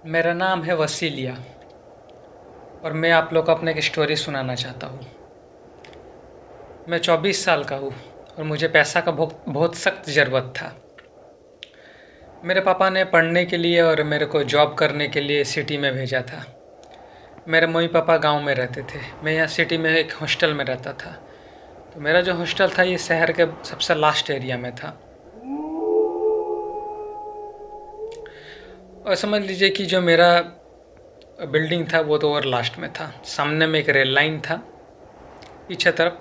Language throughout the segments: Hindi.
मेरा नाम है वसीलिया और मैं आप लोग को अपने एक स्टोरी सुनाना चाहता हूँ। मैं 24 साल का हूँ और मुझे पैसा का बहुत बहुत सख्त ज़रूरत था। मेरे पापा ने पढ़ने के लिए और मेरे को जॉब करने के लिए सिटी में भेजा था। मेरे मम्मी पापा गांव में रहते थे, मैं यहाँ सिटी में एक हॉस्टल में रहता था। तो मेरा जो हॉस्टल था ये शहर के सबसे लास्ट एरिया में था। और समझ लीजिए कि जो मेरा बिल्डिंग था वो तो और लास्ट में था। सामने में एक रेल लाइन था पीछे तरफ,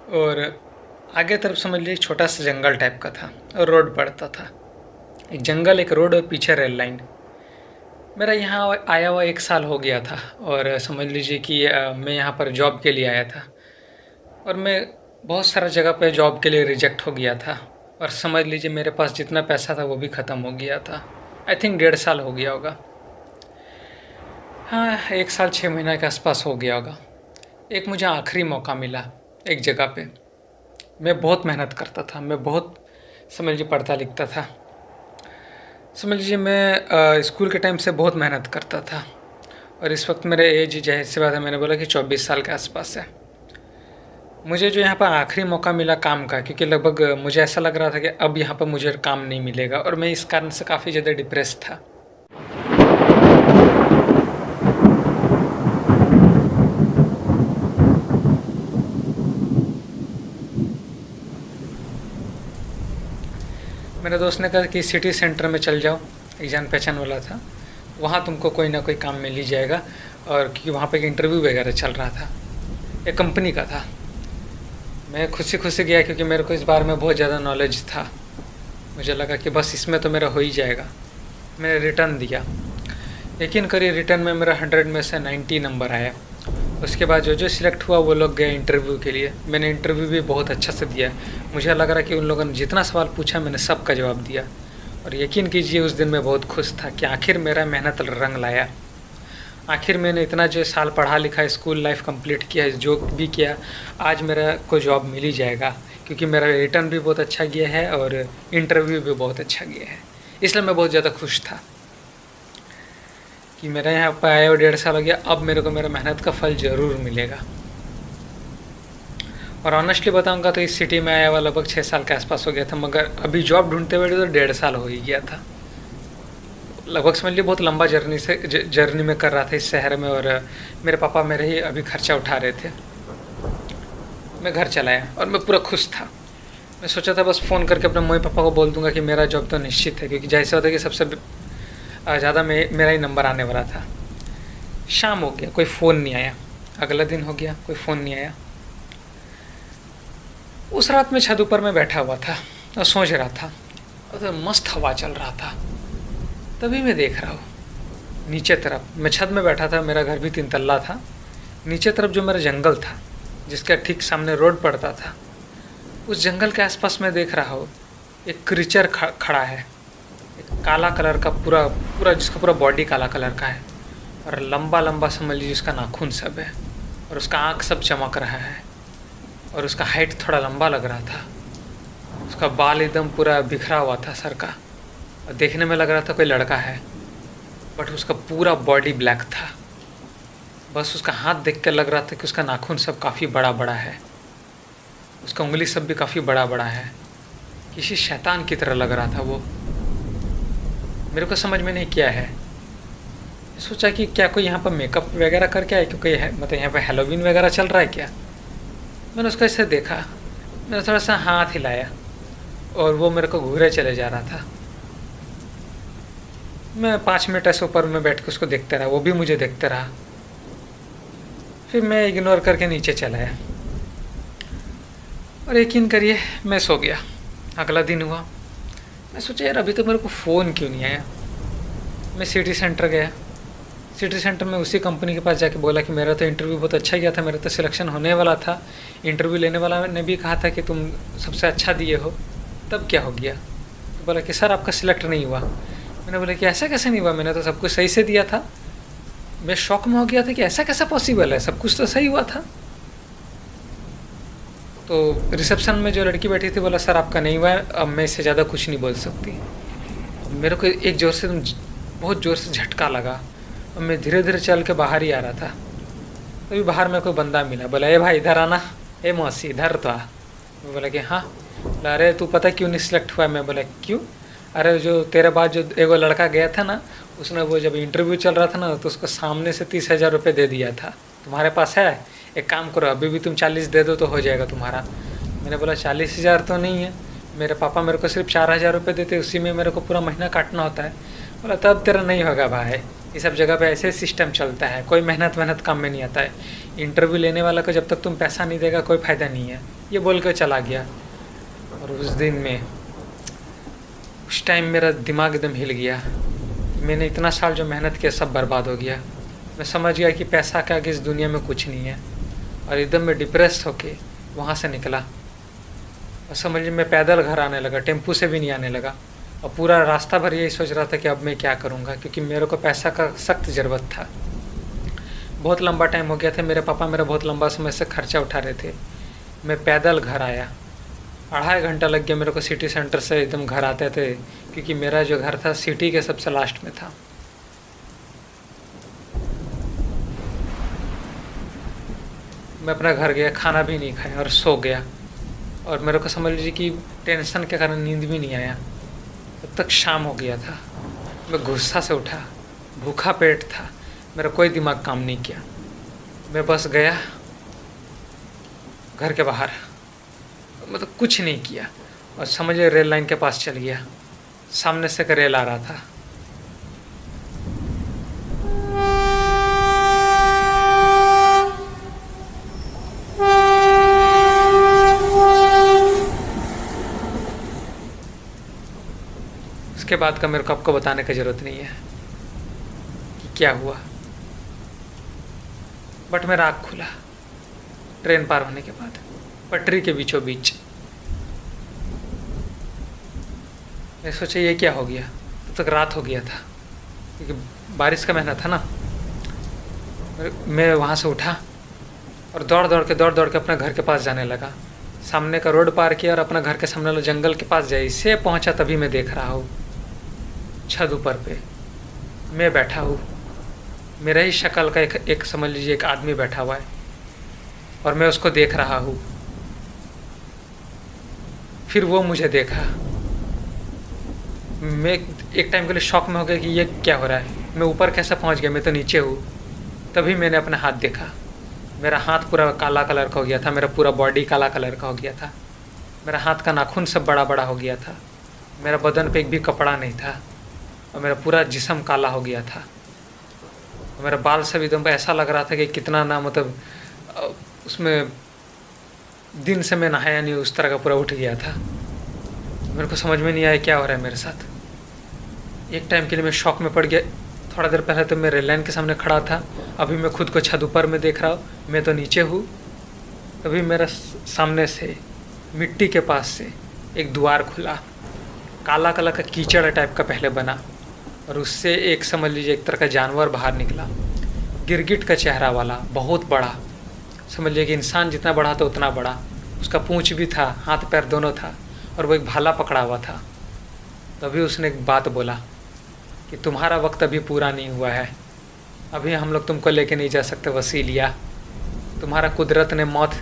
और आगे तरफ समझ लीजिए छोटा सा जंगल टाइप का था और रोड पड़ता था। एक जंगल, एक रोड और पीछे रेल लाइन। मेरा यहाँ आया हुआ 1 साल हो गया था और समझ लीजिए कि मैं यहाँ पर जॉब के लिए आया था और मैं बहुत सारा जगह पे जॉब के लिए रिजेक्ट हो गया था। और समझ लीजिए मेरे पास जितना पैसा था वो भी ख़त्म हो गया था। आई थिंक 1.5 साल हो गया होगा। हाँ, 1 साल 6 महीना के आसपास हो गया होगा। एक मुझे आखिरी मौका मिला एक जगह पे। मैं बहुत मेहनत करता था, मैं बहुत समझ लीजिए पढ़ता लिखता था। समझ लीजिए मैं स्कूल के टाइम से बहुत मेहनत करता था और इस वक्त मेरे एज ज़ाहिर सी बात है, मैंने बोला कि 24 साल के आसपास है। मुझे जो यहाँ पर आखिरी मौका मिला काम का, क्योंकि लगभग मुझे ऐसा लग रहा था कि अब यहाँ पर मुझे काम नहीं मिलेगा और मैं इस कारण से काफ़ी ज़्यादा डिप्रेस था। मेरे दोस्त ने कहा कि सिटी सेंटर में चल जाओ, एक जान पहचान वाला था, वहाँ तुमको कोई ना कोई काम मिल ही जाएगा। और क्योंकि वहाँ पे एक इंटरव्यू वगैरह चल रहा था, एक कंपनी का था। मैं खुशी खुशी गया क्योंकि मेरे को इस बारे में बहुत ज़्यादा नॉलेज था। मुझे लगा कि बस इसमें तो मेरा हो ही जाएगा। मैंने रिटर्न दिया। यकीन करिए रिटर्न में मेरा 100 में से 90 नंबर आया। उसके बाद जो सिलेक्ट हुआ वो लोग गए इंटरव्यू के लिए। मैंने इंटरव्यू भी बहुत अच्छा से दिया। मुझे लग रहा कि उन लोगों ने जितना सवाल पूछा मैंने सब का जवाब दिया। और यकीन कीजिए उस दिन मैं बहुत खुश था कि आखिर मेरा मेहनत रंग लाया। आखिर मैंने इतना जो साल पढ़ा लिखा, स्कूल लाइफ कंप्लीट किया, जो भी किया, आज मेरा को जॉब मिल ही जाएगा। क्योंकि मेरा रिटर्न भी बहुत अच्छा गया है और इंटरव्यू भी बहुत अच्छा गया है। इसलिए मैं बहुत ज़्यादा खुश था कि मेरा यहाँ पर आया और 1.5 साल हो गया। अब मेरे को मेरा मेहनत का फल ज़रूर मिलेगा। और ऑनेस्टली बताऊंगा तो इस सिटी में आया हुआ लगभग 6 साल के आसपास हो गया था, मगर अभी जॉब ढूंढते हुए तो 1.5 साल हो ही गया था। लगभग समझ लीजिए बहुत लंबा जर्नी में कर रहा था इस शहर में। और मेरे पापा मेरे ही अभी खर्चा उठा रहे थे। मैं घर चलाया और मैं पूरा खुश था। मैं सोचा था बस फ़ोन करके अपने मम्मी पापा को बोल दूंगा कि मेरा जॉब तो निश्चित है, क्योंकि जैसे होता है कि सबसे ज़्यादा मेरा ही नंबर आने वाला था। शाम हो गया, कोई फ़ोन नहीं आया। अगला दिन हो गया, कोई फ़ोन नहीं आया। उस रात में छत ऊपर में बैठा हुआ था और सोच रहा था, और तो मस्त हवा चल रहा था। तभी मैं देख रहा हूँ नीचे तरफ, मैं छत में बैठा था, मेरा घर भी 3 तल्ला था। नीचे तरफ जो मेरा जंगल था जिसका ठीक सामने रोड पड़ता था, उस जंगल के आसपास मैं देख रहा हूँ एक क्रीचर खड़ा है। एक काला कलर का पूरा पूरा जिसका पूरा बॉडी काला कलर का है और लंबा लंबा समझ लीजिए उसका नाखून सब है और उसका आँख सब चमक रहा है और उसका हाइट थोड़ा लंबा लग रहा था। उसका बाल एकदम पूरा बिखरा हुआ था सर का और देखने में लग रहा था कोई लड़का है, बट उसका पूरा बॉडी ब्लैक था। बस उसका हाथ देख कर लग रहा था कि उसका नाखून सब काफ़ी बड़ा बड़ा है, उसका उंगली सब भी काफ़ी बड़ा बड़ा है। किसी शैतान की तरह लग रहा था वो। मेरे को समझ में नहीं क्या है। सोचा कि क्या कोई यहाँ पर मेकअप वगैरह करके आया, क्योंकि मतलब यहाँ पर हैलोवीन वगैरह चल रहा है क्या। मैंने उसको ऐसे देखा, मैंने थोड़ा सा हाथ हिलाया और वो मेरे को घूरे चले जा रहा था। मैं 5 मिनट ऐसे ऊपर में बैठ के उसको देखते रहा, वो भी मुझे देखते रहा। फिर मैं इग्नोर करके नीचे चला आया और यकीन करिए मैं सो गया। अगला दिन हुआ, मैं सोचा यार अभी तो मेरे को फ़ोन क्यों नहीं आया। मैं सिटी सेंटर गया। सिटी सेंटर में उसी कंपनी के पास जाके बोला कि मेरा तो इंटरव्यू बहुत अच्छा गया था, मेरा तो सिलेक्शन होने वाला था। इंटरव्यू लेने वाला ने भी कहा था कि तुम सबसे अच्छा दिए हो। तब क्या हो गया, तो बोला कि सर आपका सिलेक्ट नहीं हुआ। मैंने बोला कि ऐसा कैसे नहीं हुआ, मैंने तो सब कुछ सही से दिया था। मैं शॉक में हो गया था कि ऐसा कैसा पॉसिबल है, सब कुछ तो सही हुआ था। तो रिसेप्शन में जो लड़की बैठी थी बोला सर आपका नहीं हुआ है, अब मैं इससे ज़्यादा कुछ नहीं बोल सकती। मेरे को एक जोर से बहुत ज़ोर से झटका लगा और मैं धीरे धीरे चल के बाहर ही आ रहा था। तभी बाहर में कोई बंदा मिला, बोला ए भाई इधर आना, ए मौसी इधर तो आ। मैं बोला कि हाँ। बोला अरे तू पता क्यों नहीं सिलेक्ट हुआ? मैं बोला क्यों? अरे जो तेरे बाद जो एगो लड़का गया था ना, उसने वो जब इंटरव्यू चल रहा था ना तो उसको सामने से 30,000 रुपये दे दिया था। तुम्हारे पास है? एक काम करो अभी भी तुम 40 दे दो तो हो जाएगा तुम्हारा। मैंने बोला 40,000 तो नहीं है, मेरे पापा मेरे को सिर्फ 4,000 रुपये देते, उसी में मेरे को पूरा महीना काटना होता है। बोला तब तेरा नहीं होगा भाई, ये सब जगह पे ऐसे सिस्टम चलता है, कोई मेहनत काम में नहीं आता है। इंटरव्यू लेने वाला को जब तक तुम पैसा नहीं देगा कोई फ़ायदा नहीं है। ये बोल कर चला गया। और उस दिन में उस टाइम मेरा दिमाग एकदम हिल गया। मैंने इतना साल जो मेहनत किया सब बर्बाद हो गया। मैं समझ गया कि पैसा के आगे इस दुनिया में कुछ नहीं है। और एकदम मैं डिप्रेस होके वहाँ से निकला और समझिए मैं पैदल घर आने लगा, टेम्पू से भी नहीं आने लगा। और पूरा रास्ता भर यही सोच रहा था कि अब मैं क्या करूँगा, क्योंकि मेरे को पैसा का सख्त ज़रूरत था। बहुत लंबा टाइम हो गया था, मेरे पापा मेरा बहुत लंबा समय से खर्चा उठा रहे थे। मैं पैदल घर आया, 2.5 घंटा लग गया मेरे को सिटी सेंटर से एकदम घर आते थे, क्योंकि मेरा जो घर था सिटी के सबसे लास्ट में था। मैं अपना घर गया, खाना भी नहीं खाया और सो गया। और मेरे को समझ लीजिए कि टेंशन के कारण नींद भी नहीं आया। तब तक शाम हो गया था। मैं गुस्सा से उठा, भूखा पेट था, मेरा कोई दिमाग काम नहीं किया। मैं बस गया घर के बाहर, मतलब कुछ नहीं किया और समझिए रेल लाइन के पास चल गया। सामने से एक रेल आ रहा था। उसके बाद का मेरे को आपको बताने की ज़रूरत नहीं है कि क्या हुआ, बट मेरा आँख खुला ट्रेन पार होने के बाद, पटरी के बीचों बीच। मैं सोचा ये क्या हो गया, तब तक रात हो गया था क्योंकि बारिश का महीना था ना। मैं वहाँ से उठा और दौड़ दौड़ के अपने घर के पास जाने लगा। सामने का रोड पार किया और अपना घर के सामने वाले जंगल के पास जैसे पहुँचा तभी मैं देख रहा हूँ छत ऊपर पे मैं बैठा हूँ। मेरा ही शक्ल का एक समझ लीजिए एक आदमी बैठा हुआ है और मैं उसको देख रहा हूँ। फिर वो मुझे देखा। मैं एक टाइम के लिए शॉक में हो गया कि ये क्या हो रहा है, मैं ऊपर कैसे पहुँच गया, मैं तो नीचे हूँ। तभी मैंने अपना हाथ देखा, मेरा हाथ पूरा काला कलर का हो गया था, मेरा पूरा बॉडी काला कलर का हो गया था, मेरा हाथ का नाखून सब बड़ा बड़ा हो गया था, मेरा बदन पे एक भी कपड़ा नहीं था और मेरा पूरा जिस्म काला हो गया था। मेरा बाल सब एकदम ऐसा लग रहा था कि कितना ना मतलब उसमें दिन से मैं नहाया नहीं, उस तरह का पूरा उठ गया था। मेरे को समझ में नहीं आया क्या हो रहा है मेरे साथ। एक टाइम के लिए मैं शॉक में पड़ गया। थोड़ा देर पहले तो मैं रेल लाइन के सामने खड़ा था, अभी मैं खुद को छत ऊपर में देख रहा हूँ, मैं तो नीचे हूँ। तभी मेरा सामने से मिट्टी के पास से एक द्वार खुला, काला काला का कीचड़ टाइप का पहले बना और उससे एक समझ लीजिए एक तरह का जानवर बाहर निकला, गिरगिट का चेहरा वाला, बहुत बड़ा, समझ लीजिए कि इंसान जितना बड़ा था उतना बड़ा। उसका पूँछ भी था, हाथ पैर दोनों था और वो एक भाला पकड़ा हुआ था। तभी उसने एक बात बोला कि तुम्हारा वक्त अभी पूरा नहीं हुआ है, अभी हम लोग तुमको लेके नहीं जा सकते वसीलिया, तुम्हारा कुदरत ने मौत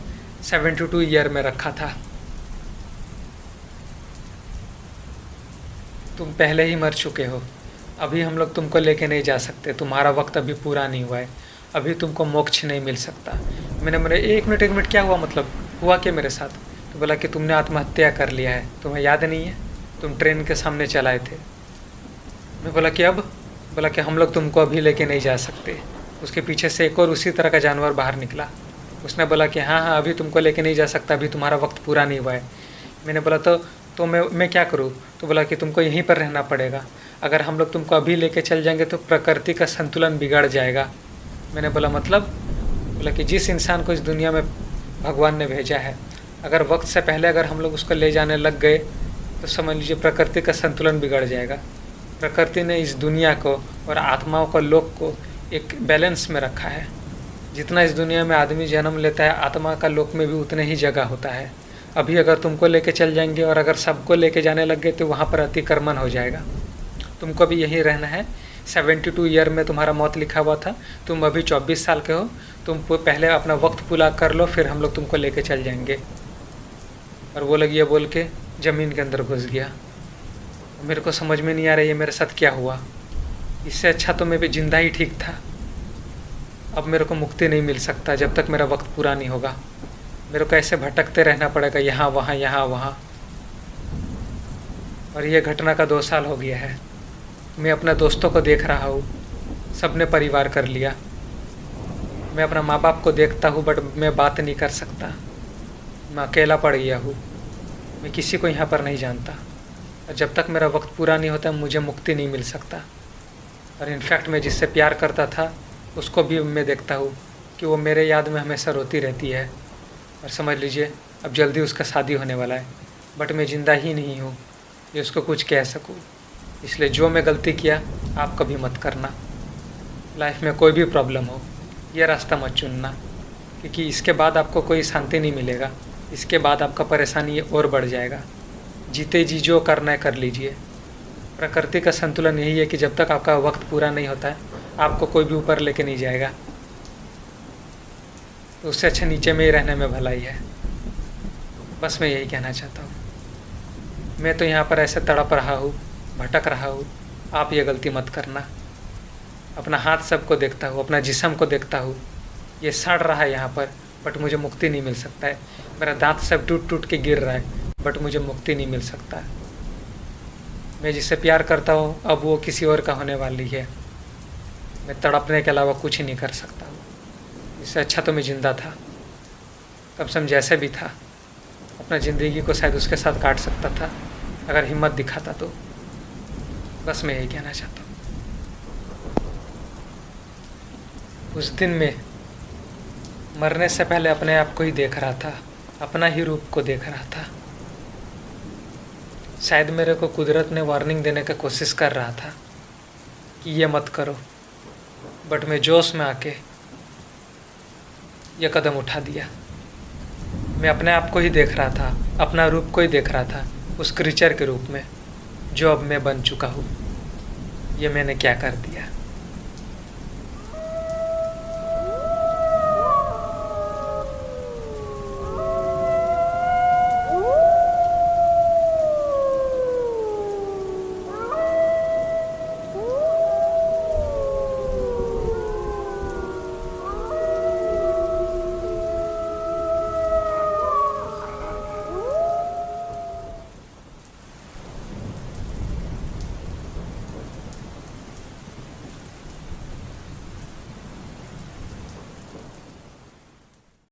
72 ईयर में रखा था, तुम पहले ही मर चुके हो, अभी हम लोग तुमको लेके नहीं जा सकते, तुम्हारा वक्त अभी पूरा नहीं हुआ है, अभी तुमको मोक्ष नहीं मिल सकता। मैंने बोला एक मिनट क्या हुआ, मतलब हुआ क्या मेरे साथ? तो बोला कि तुमने आत्महत्या कर लिया है, तुम्हें याद नहीं है, तुम ट्रेन के सामने चलाए थे। मैं बोला कि अब? बोला कि हम लोग तुमको अभी लेके नहीं जा सकते। उसके पीछे से एक और उसी तरह का जानवर बाहर निकला। उसने बोला कि हाँ अभी तुमको लेके नहीं जा सकता, अभी तुम्हारा वक्त पूरा नहीं हुआ है। मैंने बोला तो मैं क्या करूँ? तो बोला कि तुमको यहीं पर रहना पड़ेगा, अगर हम लोग तुमको अभी लेके चल जाएंगे तो प्रकृति का संतुलन बिगड़ जाएगा। मैंने बोला मतलब? बोला कि जिस इंसान को इस दुनिया में भगवान ने भेजा है, अगर वक्त से पहले अगर हम लोग उसको ले जाने लग गए तो समझ लीजिए प्रकृति का संतुलन बिगड़ जाएगा। प्रकृति ने इस दुनिया को और आत्माओं को, लोक को एक बैलेंस में रखा है। जितना इस दुनिया में आदमी जन्म लेता है, आत्मा का लोक में भी उतने ही जगह होता है। अभी अगर तुमको लेके चल जाएंगे और अगर सबको लेके जाने लग गए तो वहाँ पर अतिक्रमण हो जाएगा। तुमको भी यहीं रहना है। 72 ईयर में तुम्हारा मौत लिखा हुआ था, तुम अभी 24 साल के हो, तुम पहले अपना वक्त पूरा कर लो, फिर हम लोग तुमको लेके चल जाएंगे। और वो लोग ये बोल के ज़मीन के अंदर घुस गया। मेरे को समझ में नहीं आ रहा ये मेरे साथ क्या हुआ। इससे अच्छा तो मैं भी जिंदा ही ठीक था। अब मेरे को मुक्ति नहीं मिल सकता जब तक मेरा वक्त पूरा नहीं होगा। मेरे को ऐसे भटकते रहना पड़ेगा, यहाँ वहाँ यहाँ वहाँ। और ये घटना का 2 साल हो गया है। मैं अपने दोस्तों को देख रहा हूँ, सबने परिवार कर लिया। मैं अपना माँ बाप को देखता हूँ बट मैं बात नहीं कर सकता। मैं अकेला पड़ गया हूँ। मैं किसी को यहाँ पर नहीं जानता। और जब तक मेरा वक्त पूरा नहीं होता मुझे मुक्ति नहीं मिल सकता। और इनफैक्ट मैं जिससे प्यार करता था उसको भी मैं देखता हूँ कि वो मेरे याद में हमेशा रोती रहती है। और समझ लीजिए अब जल्दी उसका शादी होने वाला है, बट मैं ज़िंदा ही नहीं हूँ कि उसको कुछ कह सकूँ। इसलिए जो मैं गलती किया आप कभी मत करना। लाइफ में कोई भी प्रॉब्लम हो ये रास्ता मत चुनना, क्योंकि इसके बाद आपको कोई शांति नहीं मिलेगा। इसके बाद आपका परेशानी और बढ़ जाएगा। जीते जी जो करना है कर लीजिए। प्रकृति का संतुलन यही है कि जब तक आपका वक्त पूरा नहीं होता है आपको कोई भी ऊपर लेके नहीं जाएगा। तो उससे अच्छा नीचे में ही रहने में भलाई है। बस मैं यही कहना चाहता हूँ। मैं तो यहाँ पर ऐसे तड़प रहा हूँ, भटक रहा हूँ, आप ये गलती मत करना। अपना हाथ सबको देखता हूँ, अपना जिस्म को देखता हूँ, ये सड़ रहा है यहाँ पर बट मुझे मुक्ति नहीं मिल सकता है। मेरा दांत सब टूट टूट के गिर रहा है बट मुझे मुक्ति नहीं मिल सकता है। मैं जिससे प्यार करता हूँ अब वो किसी और का होने वाली है। मैं तड़पने के अलावा कुछ ही नहीं कर सकता हूँ। इससे अच्छा तो मैं ज़िंदा था, कम से कम जैसे भी था अपना ज़िंदगी को शायद उसके साथ काट सकता था अगर हिम्मत दिखाता तो। बस मैं यही कहना चाहता हूँ। उस दिन में मरने से पहले अपने आप को ही देख रहा था, अपना ही रूप को देख रहा था। शायद मेरे को कुदरत ने वार्निंग देने की कोशिश कर रहा था कि ये मत करो, बट मैं जोश में आके ये कदम उठा दिया। मैं अपने आप को ही देख रहा था, अपना रूप को ही देख रहा था उस क्रीचर के रूप में जो अब मैं बन चुका हूँ। ये मैंने क्या कर दिया।